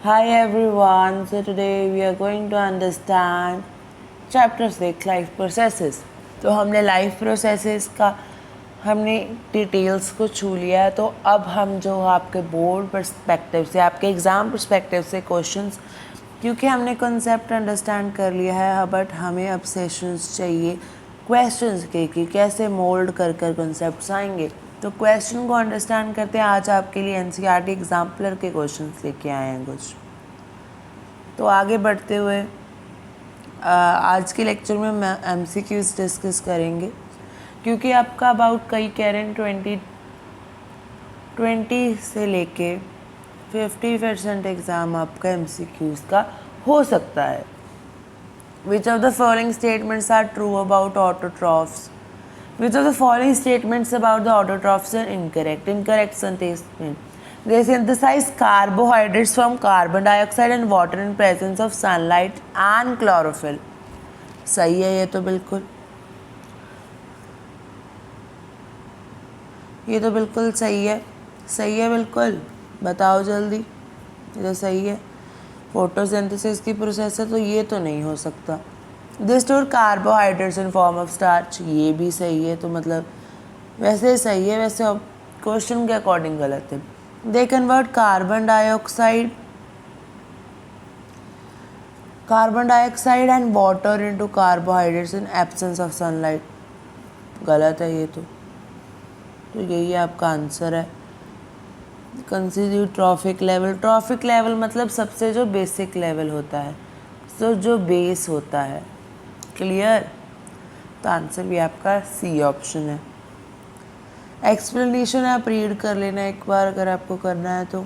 Hi everyone, so today we are going to understand chapter 6 life processes. तो हमने life processes का हमने details को छू लिया है। तो अब हम जो आपके बोर्ड पर्सपेक्टिव से आपके एग्ज़ाम पर्सपेक्टिव से क्वेश्चंस, क्योंकि हमने कॉन्सेप्ट अंडरस्टैंड कर लिया है, बट हमें अब सेशंस चाहिए क्वेश्चंस के कि कैसे मोल्ड कर कर कॉन्सेप्ट्स आएंगे। तो क्वेश्चन को अंडरस्टैंड करते हैं। आज आपके लिए एनसीईआरटी एग्जाम्पलर के क्वेश्चंस लेके आए हैं कुछ। तो आगे बढ़ते हुए आज के लेक्चर में मैं एमसीक्यूज डिस्कस करेंगे, क्योंकि आपका अबाउट कई कह रहे हैं 20 से लेके 50% एग्ज़ाम आपका एमसीक्यूज का हो सकता है। Which of the following statements are true about autotrophs? Which of the following statements about the autotrophs are incorrect? Incorrect statement. They synthesize carbohydrates from carbon dioxide and water in presence of sunlight and chlorophyll. सही है, ये तो बिल्कुल सही है बिल्कुल। बताओ जल्दी, ये तो सही है। फोटोसिंथेसिस की प्रोसेस है, तो ये तो नहीं हो सकता। They store carbohydrates in form of starch, ये भी सही है। तो मतलब वैसे सही है, वैसे क्वेश्चन के अकॉर्डिंग गलत है। They convert carbon dioxide and water into carbohydrates in absence of sunlight, गलत है ये तो यही आपका आंसर है। कंसिडर ट्रॉफिक लेवल मतलब सबसे जो बेसिक लेवल होता है, तो जो बेस होता है। क्लियर? तो आंसर भी आपका सी ऑप्शन है। एक्सप्लेनेशन आप रीड कर लेना एक बार अगर आपको करना है तो।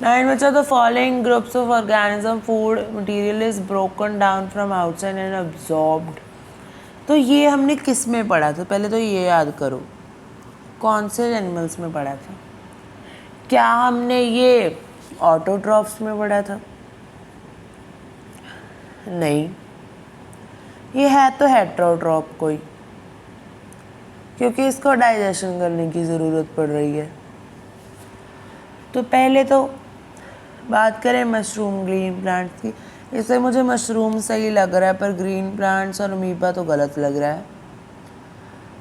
9 which of the following groups of organism food material is broken down from outside and absorbed? तो ये हमने किस में पढ़ा था? पहले तो ये याद करो, कौन से एनिमल्स में पढ़ा था? क्या हमने ये ऑटोट्रॉफ्स में पढ़ा था? नहीं, ये है तो हेट्रोट्रॉप कोई, क्योंकि इसको डाइजेशन करने की ज़रूरत पड़ रही है। तो पहले तो बात करें मशरूम ग्रीन प्लांट्स की। इससे मुझे मशरूम सही लग रहा है, पर ग्रीन प्लांट्स और अमीबा तो गलत लग रहा है।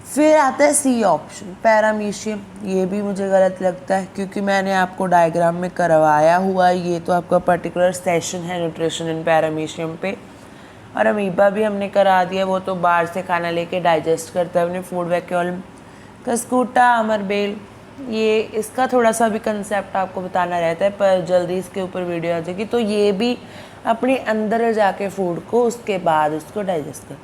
फिर आता है सी ऑप्शन, पैरामीशियम, ये भी मुझे गलत लगता है, क्योंकि मैंने आपको डायग्राम में करवाया हुआ है। ये तो आपका पर्टिकुलर सेशन है न्यूट्रिशन इन पैरामीशियम पे। और अमीबा भी हमने करा दिया, वो तो बाहर से खाना लेके डाइजेस्ट करता है अपने फूड वैक्यूलम। कस्कूटा, अमरबेल, ये इसका थोड़ा सा भी कंसेप्ट आपको बताना रहता है, पर जल्दी इसके ऊपर वीडियो आ जाएगी। तो ये भी अपने अंदर जाके फूड को उसके बाद उसको डाइजेस्ट करता है।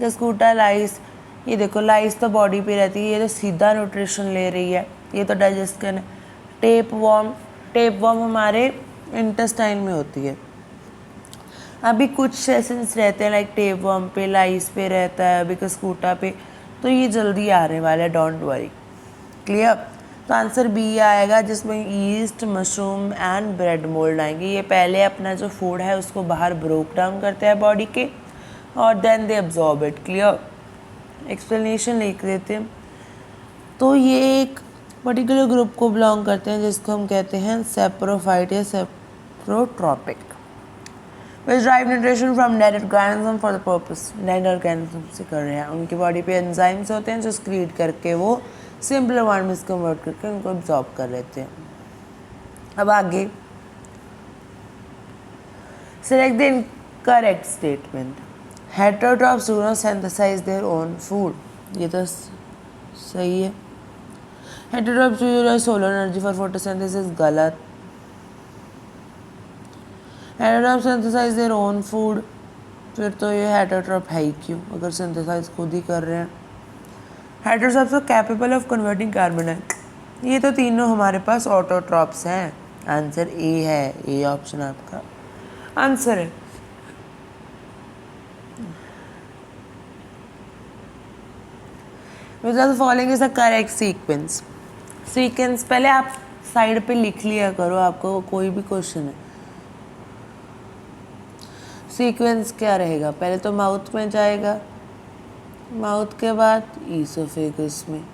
कस्कूटा, लाइस, ये देखो लाइस तो बॉडी पे रहती है, ये तो सीधा न्यूट्रिशन ले रही है, ये तो डाइजेस्ट करना। टेप वॉर्म हमारे इंटेस्टाइन में होती है। अभी कुछ सेशंस रहते हैं लाइक टेप वर्म पे, लाइस पे रहता है, अभी कस्कूटा पे, तो ये जल्दी आने वाला है, डोंट वरी। क्लियर? तो आंसर बी आएगा, जिसमें east, mushroom and bread mould आएंगे। ये पहले अपना जो फूड है उसको बाहर ब्रोक डाउन करते हैं बॉडी के, और then they absorb it. Clear? Explanation लिख देते हैं। तो ये एक पर्टिकुलर ग्रुप को बिलोंग करते हैं, जिसको हम कहते हैं सेप्रोफाइट या saprotrophic. which drive nutrition from dead organism for the purpose. Dead organism से कर रहे हैं, उनकी बॉडी पे एंजाइम्स होते हैं जो स्क्रीट करके वो सिंपल फॉर्म में कन्वर्ट करके उनको एब्जॉर्ब कर लेते हैं। अब आगे select the incorrect statement. Heterotrophs do not synthesize their own food, ये तो सही है। Heterotrophs use solar energy for photosynthesis, गलत। Heterotroph synthesize their own food, फिर तो ये हेटेरोट्रॉप है ही क्यों अगर सिंथेसाइज खुद ही कर रहे हैं। Heterotrophs are capable of converting carbon, ये तो तीनों हमारे पास ऑटोट्रॉप्स हैं। आंसर ए है, ए ऑप्शन आपका आंसर है। Which of the following is the correct sequence? Sequence पहले आप साइड पे लिख लिया करो, आपको कोई भी क्वेश्चन है। सीक्वेंस क्या रहेगा? पहले तो माउथ में जाएगा, माउथ के बाद ईसोफेगस में,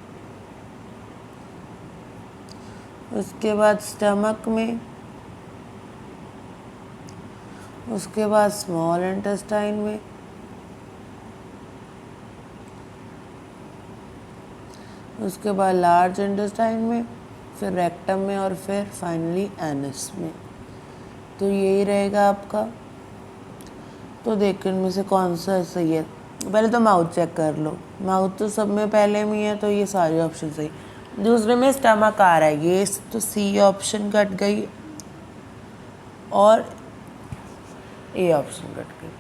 उसके बाद स्टमक में, उसके बाद स्मॉल इंटेस्टाइन में, उसके बाद लार्ज इंटेस्टाइन में, फिर रेक्टम में और फिर फाइनली एनस में। तो यही रहेगा आपका। तो देखो इनमें से कौन सा सही है। पहले तो माउथ चेक कर लो, माउथ तो सब में पहले में है, तो ये सारे ऑप्शन सही। दूसरे में स्टमक आ रहा है, ये तो सी ऑप्शन कट गई और ए ऑप्शन कट गई।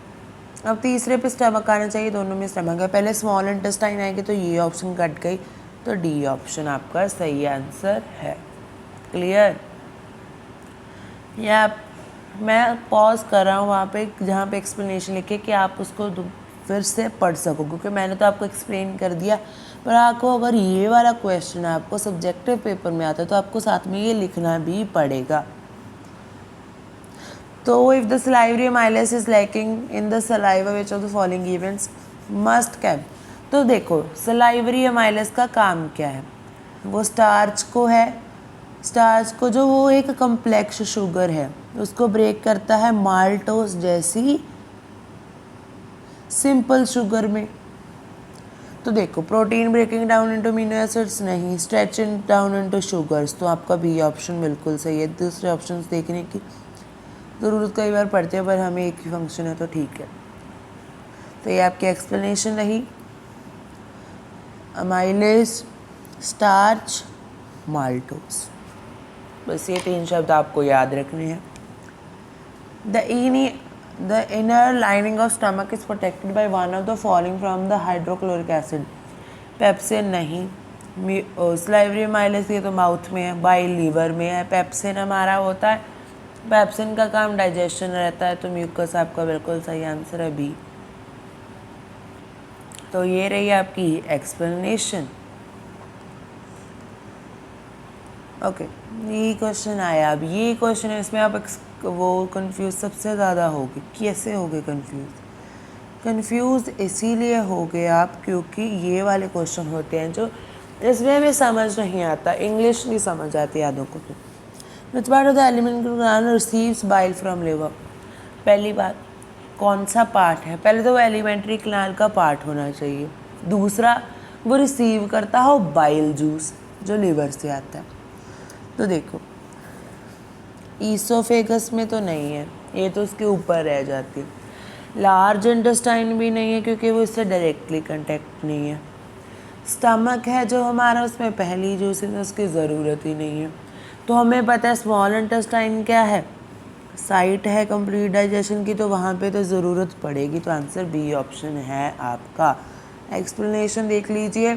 अब तीसरे पे स्टमक आना चाहिए, दोनों में स्टमक है। पहले स्मॉल इंटेस्टाइन आएगी तो ये ऑप्शन कट गई, तो डी ऑप्शन आपका सही आंसर है। क्लियर? या मैं पॉज कर रहा हूँ वहाँ पे जहाँ पे एक्सप्लेनेशन लिखे कि आप उसको फिर से पढ़ सको, क्योंकि मैंने तो आपको एक्सप्लेन कर दिया। पर आपको अगर ये वाला क्वेश्चन आपको सब्जेक्टिव पेपर में आता है तो आपको साथ में ये लिखना भी पड़ेगा। तो if the salivary amylase is lacking in the saliva which of the following events must can। तो देखो salivary amylase का काम क्या है, वो स्टार्च को है, स्टार्च को जो वो एक कम्प्लेक्स शुगर है उसको ब्रेक करता है माल्टोस जैसी सिंपल शुगर में। तो देखो protein breaking down into amino acids नहीं, स्ट्रेचिंग डाउन इनटू शुगर्स, तो आपका बी ऑप्शन बिल्कुल सही है। दूसरे ऑप्शंस देखने की ज़रूरत कई बार पड़ती है, पर हमें एक ही फंक्शन है तो ठीक है। तो ये आपकी एक्सप्लेनेशन रही, अमाइलेज, स्टार्च, माल्टोस। बस ये 3 शब्द आपको याद रखने हैं। The inner lining of stomach is protected by one of the following from the hydrochloric acid। Pepsin नहीं, salivary amylase ये तो माउथ में है, बाइल लीवर में है। पेप्सिन हमारा होता है, पेप्सिन का काम डाइजेशन रहता है, तो म्यूकस आपका बिल्कुल सही आंसर है बी। तो ये रही आपकी एक्सप्लेनेशन। ओके, ये क्वेश्चन आया। अब ये क्वेश्चन है, इसमें आप वो कंफ्यूज सबसे ज़्यादा होगे। कैसे होगे कंफ्यूज इसीलिए हो गए आप क्योंकि ये वाले क्वेश्चन होते हैं जो इसमें हमें समझ नहीं आता, इंग्लिश नहीं समझ आती यादों को। Which part of the alimentary canal receives bile from liver. पहली बात, कौन सा पार्ट है? पहले तो वो एलिमेंट्री कैनाल का पार्ट होना चाहिए। दूसरा, वो रिसीव करता हो बाइल जूस जो लिवर से आता है। तो देखो ईसोफेगस में तो नहीं है, ये तो उसके ऊपर रह जाती है। लार्ज इंटेस्टाइन भी नहीं है क्योंकि वो इससे डायरेक्टली कांटेक्ट नहीं है। स्टमक है जो हमारा, उसमें पहली जूस है, उसकी ज़रूरत ही नहीं है। तो हमें पता है स्मॉल इंटेस्टाइन क्या है, साइट है कंप्लीट डाइजेशन की, तो वहाँ पे तो ज़रूरत पड़ेगी। तो आंसर बी ऑप्शन है आपका। एक्सप्लेनेशन देख लीजिए।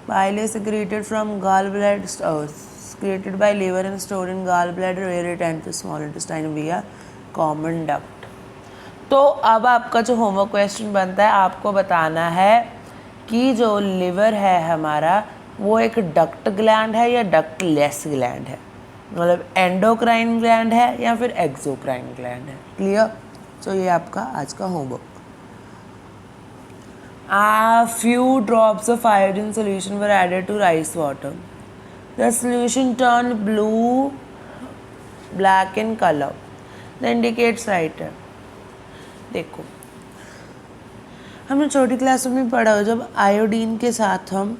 Bile secreted from gall bladder, secreted by liver and stored in gallbladder where it enters small intestine via common duct। तो अब आपका जो होमवर्क क्वेश्चन बनता है, आपको बताना है कि जो लिवर है हमारा वो एक डक्ट ग्लैंड है या डक्ट लेस ग्लैंड है, मतलब एंडोक्राइन ग्लैंड है या फिर एक्सोक्राइन ग्लैंड है। क्लियर? तो ये आपका आज का homework. A few drops of iodine solution were added to rice water। The solution turned blue black in color। The indicates right है। देखो हमने छोटी क्लासों में पढ़ा हो, जब आयोडीन के साथ हम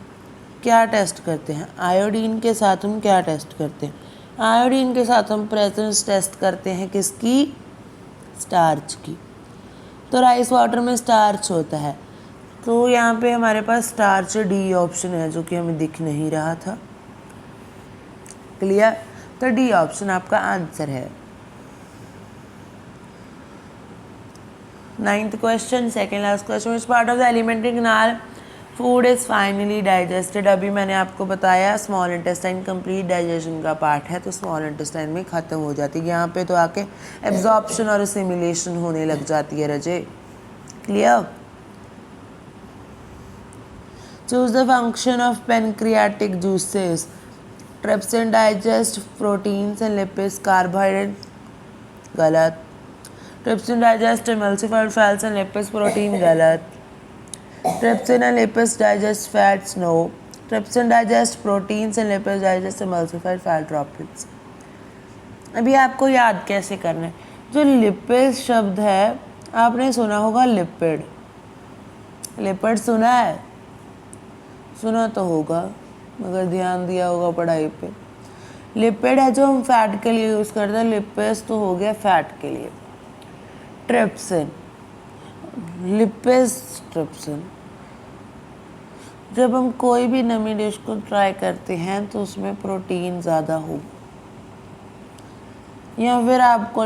क्या टेस्ट करते हैं, आयोडीन के साथ हम क्या टेस्ट करते हैं, आयोडीन के साथ हम प्रेजेंस टेस्ट करते हैं किसकी, स्टार्च की। तो राइस वाटर में स्टार्च होता है, तो यहाँ पे हमारे पास स्टार्च डी ऑप्शन है जो कि हमें दिख नहीं रहा था। क्लियर? तो डी ऑप्शन आपका आंसर है। 9th question, second last question. Which part of the alimentary canal food is finally digested. अभी मैंने आपको बताया स्मॉल इंटेस्टाइन कंप्लीट डाइजेशन का पार्ट है, तो स्मॉल इंटेस्टाइन में ख़त्म हो जाती है। यहाँ पे तो आके एब्जॉर्प्शन और असिमिलेशन होने लग जाती है रजे। Clear? Choose the function of pancreatic juices. Trypsin digest proteins and lipids, carbohydrate गलत। Trypsin digest emulsified fats and lipids, protein गलत। Trypsin and lipids digest fats, no. Trypsin digest proteins and lipids digest emulsified fat droplets. अभी आपको याद कैसे करना है, जो lipid शब्द है आपने सुना होगा लिपिड, लिपिड सुना है, सुना तो होगा मगर ध्यान दिया होगा पढ़ाई पे। लिपिड है जो हम फैट के लिए यूज़ करते हैं, लिपिड्स तो हो गया फैट के लिए। Trypsin, lipids, trypsin. जब हम कोई भी नई डिश को ट्राई करते हैं तो उसमें प्रोटीन ज़्यादा हो, या फिर आपको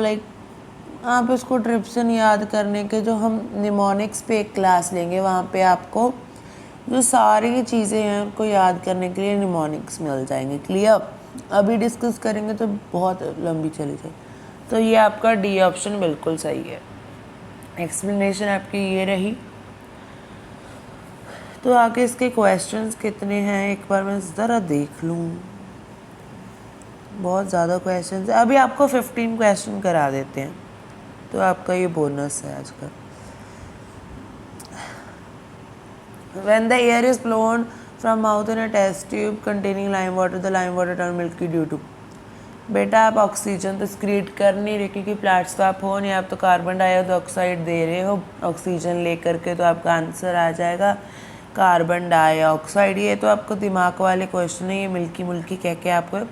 आप इसको ट्रिप्सिन याद करने के, जो हम निमोनिक्स पे एक क्लास लेंगे वहाँ पे आपको जो सारी चीज़ें हैं उनको याद करने के लिए निमोनिक्स मिल जाएंगे। क्लियर? अभी डिस्कस करेंगे तो बहुत लंबी चली जाए। तो ये आपका डी ऑप्शन बिल्कुल सही है। एक्सप्लेनेशन आपकी ये रही। तो आगे इसके क्वेश्चंस कितने हैं एक बार मैं ज़रा देख लूँ। बहुत ज़्यादा क्वेश्चंस है। अभी आपको 15 क्वेश्चन करा देते हैं तो आपका ये बोनस है आज का। When the air is blown from mouth in a test tube containing lime water, the lime water turn milky due to। बेटा आप ऑक्सीजन तो स्क्रीट कर नहीं रहे क्योंकि प्लांट्स तो आप हो नहीं, आप तो कार्बन डाइऑक्साइड दे रहे हो ऑक्सीजन लेकर के, तो आपका आंसर आ जाएगा कार्बन डाइऑक्साइड। ये तो आपको दिमाग वाले क्वेश्चन है, ये मिल्की मुल्की कह के आपको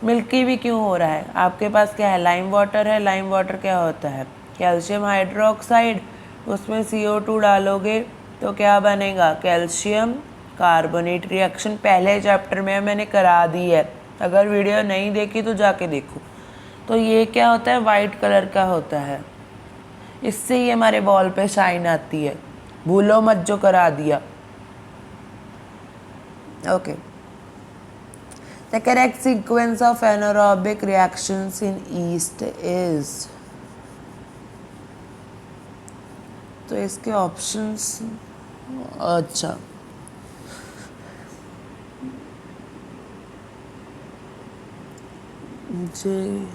मिल्की भी क्यों हो रहा है। आपके पास क्या है, लाइम वाटर है। लाइम वाटर क्या होता है, कैल्शियम हाइड्रोक्साइड। उसमें CO2 डालोगे तो क्या बनेगा, कैल्शियम कार्बोनेट। रिएक्शन पहले चैप्टर में मैंने करा दी है, अगर वीडियो नहीं देखी तो जाके देखो। तो ये क्या होता है, वाइट कलर का होता है, इससे ही हमारे बॉल पे शाइन आती है। भूलो मत जो करा दिया। Okay, the correct sequence of anaerobic reactions in east is. तो इसके ऑप्शंस, अच्छा जी,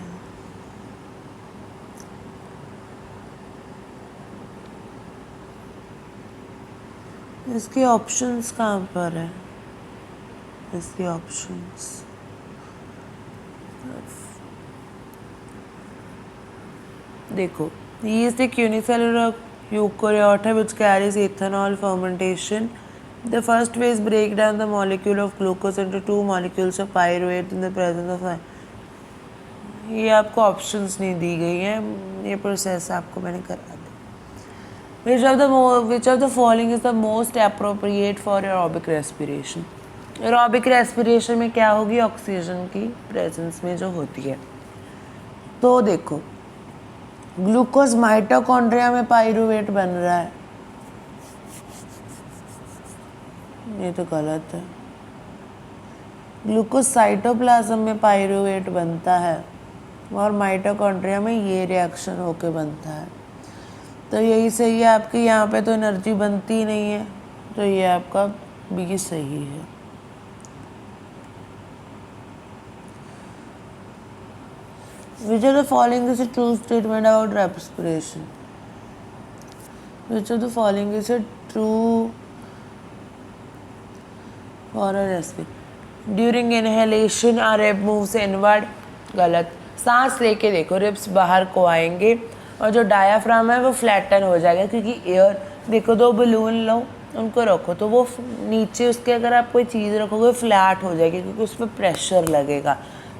इसके ऑप्शंस कहाँ पर है, इसके ऑप्शंस देखो। yeast एक यूनिसेलुलर यूकोरियोट है which carries ethanol fermentation. The first phase break down the molecule of glucose into two molecules of pyruvate in the presence of ये आपको ऑप्शंस नहीं दी गई हैं, ये प्रोसेस आपको मैंने करा दिया। विच of the following is the most appropriate for aerobic respiration. Aerobic respiration में क्या होगी, ऑक्सीजन की प्रेजेंस में जो होती है। तो देखो, ग्लूकोज माइटोकॉन्ड्रिया में पाइरूवेट बन रहा है, ये तो गलत है। ग्लूकोज साइटोप्लाज्म में पाइरूवेट बनता है और माइटोकॉन्ड्रिया में ये रिएक्शन होके बनता है। तो यही सही है आपके, यहाँ पे तो एनर्जी बनती ही नहीं है, तो ये आपका बी सही है। Which of the following is a true statement about respiration? Which of the following is a true for a respiration? During inhalation our rib moves inward. गलत। सांस लेके देखो, रिब्स बाहर को आएंगे और जो डायाफ्राम है वो फ्लैटन हो जाएगा, क्योंकि एयर, देखो दो बलून लो उनको रखो तो वो नीचे उसके अगर आप कोई चीज़ रखोगे फ्लैट हो जाएगी क्योंकि उस पर प्रेशर लगेगा।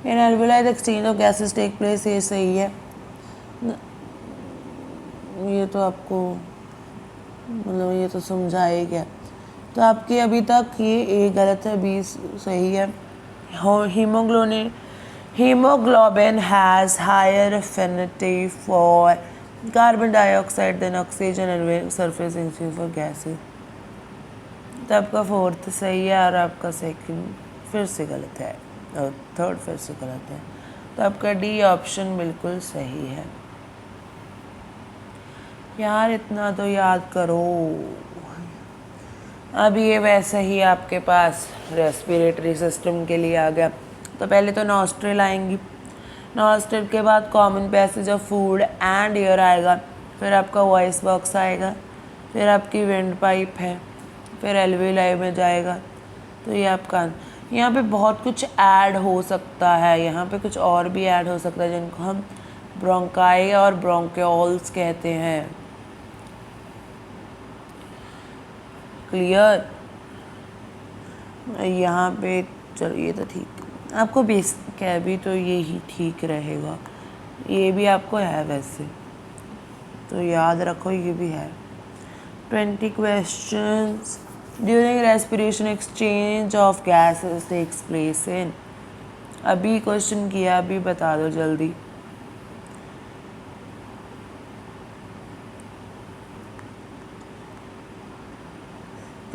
In alveoli the exchange of gases take place, ये सही है। ये तो आपको मतलब ये तो समझाया गया। तो आपकी अभी तक ये ए गलत है, बी सही है। Haemoglobin has higher affinity for carbon dioxide than oxygen and surface इंसिंग फॉर गैसेस। तो आपका फोर्थ सही है और आपका सेकंड फिर से गलत है और थर्ड फिर से गलत है। तो आपका डी ऑप्शन बिल्कुल सही है। यार इतना तो याद करो। अब ये वैसे ही आपके पास रेस्पिरेटरी सिस्टम के लिए आ गया। तो पहले तो नॉस्ट्रिल आएंगी, नॉस्ट्रिल के बाद common passage of food and air आएगा, फिर आपका वॉइस बॉक्स आएगा, फिर आपकी विंड पाइप है, फिर एल्वेओलाई में जाएगा। तो ये आपका, यहाँ पे बहुत कुछ ऐड हो सकता है, यहाँ पे कुछ और भी ऐड हो सकता है जिनको हम ब्रोंकाई और ब्रोंक्योल्स कहते हैं। क्लियर? यहाँ पे चलो ये तो ठीक, आपको बेसिक है भी तो ये ही ठीक रहेगा, ये भी आपको है वैसे तो याद रखो ये भी है। 20 questions. During respiration exchange of gases takes place in, अभी क्वेश्चन किया, अभी बता दो जल्दी।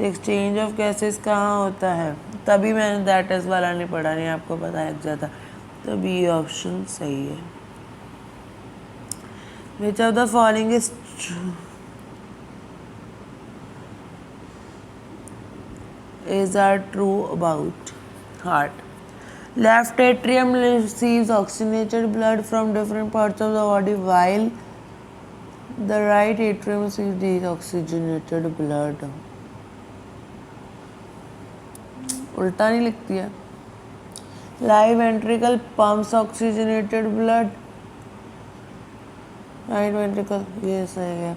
एक्सचेंज ऑफ गैसेस कहाँ होता है? तभी मैंने दैट इज वाला नहीं पढ़ा, नहीं आपको पता लग जाता। तो बी ऑप्शन सही है। Which of the following is true about heart? Left atrium receives oxygenated blood from different parts of the body, while the right atrium receives deoxygenated blood. उल्टा नहीं लिखती है। Right ventricle pumps oxygenated blood. Right ventricle, ये सही है।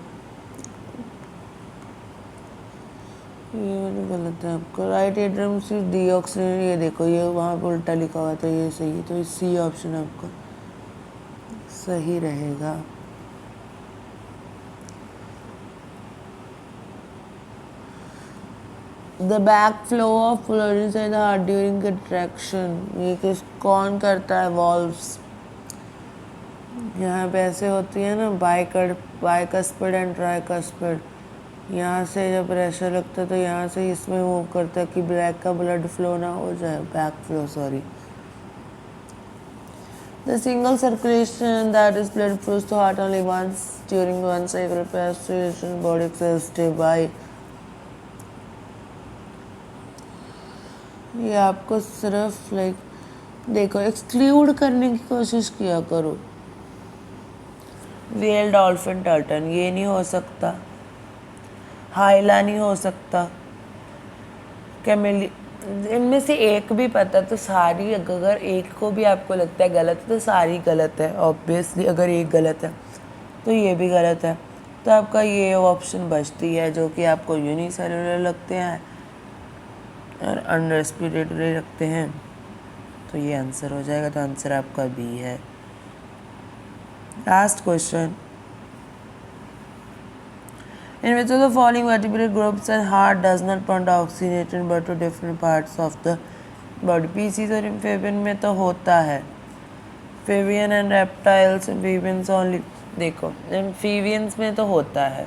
ये गलत है आपका। राइट एट्रियम से डीऑक्सीजन, ये देखो ये वहाँ पे उल्टा लिखा हुआ था, ये सही है। तो सी ऑप्शन आपका सही रहेगा। The back flow of blood inside the heart during contraction, ये कौन करता है? वॉल्व्स। यहाँ पे ऐसे होती है ना, बाइकस्पिड एंड ट्राइकस्पिड। यहाँ से जब प्रेशर लगता है तो यहाँ से इसमें मूव करता है कि बैक का ब्लड फ्लो ना हो जाए, back flow sorry. The single circulation that is blood flows to heart only once during one cycle पेस्ट्रेशन बॉडी सेल्स स्टे बाय। ये आपको सिर्फ देखो एक्सक्लूड करने की कोशिश किया करो। वेल डॉल्फिन टर्टन ये नहीं हो सकता, हाइला नहीं हो सकता, कैमेली, इनमें से एक भी पता तो सारी, अगर एक को भी आपको लगता है गलत तो सारी गलत है ऑब्वियसली। अगर एक गलत है तो ये भी गलत है, तो आपका ये ऑप्शन बचती है जो कि आपको यूनिसेलुलर लगते हैं और अनरेस्पिरेटरी रखते हैं, तो ये आंसर हो जाएगा। तो आंसर आपका बी है। Last question, in which of the following vertebrate groups and heart does not pump oxygen but to different parts of the body? Pisces और एम्फीबियन में तो होता है, amphibian and reptiles, amphibians only. देखो amphibians में तो होता है,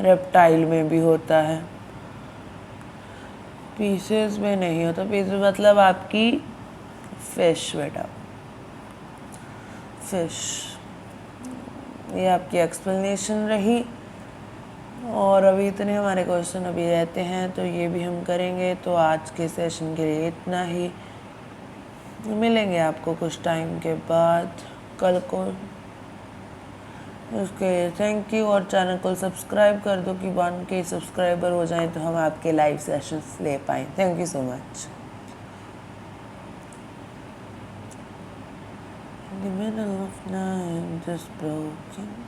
रेप्टाइल में भी होता है, पीसेस में नहीं होता। पीसेस मतलब आपकी फिश बेटा, फिश। ये आपकी एक्सप्लेनेशन रही। और अभी इतने हमारे क्वेश्चन अभी रहते हैं तो ये भी हम करेंगे। तो आज के सेशन के लिए इतना ही, मिलेंगे आपको कुछ टाइम के बाद कल को। उसके थैंक यू, और चैनल को सब्सक्राइब कर दो कि 1K सब्सक्राइबर हो जाएं तो हम आपके लाइव सेशंस ले पाएँ। Thank you so much. In the middle of night, just broken.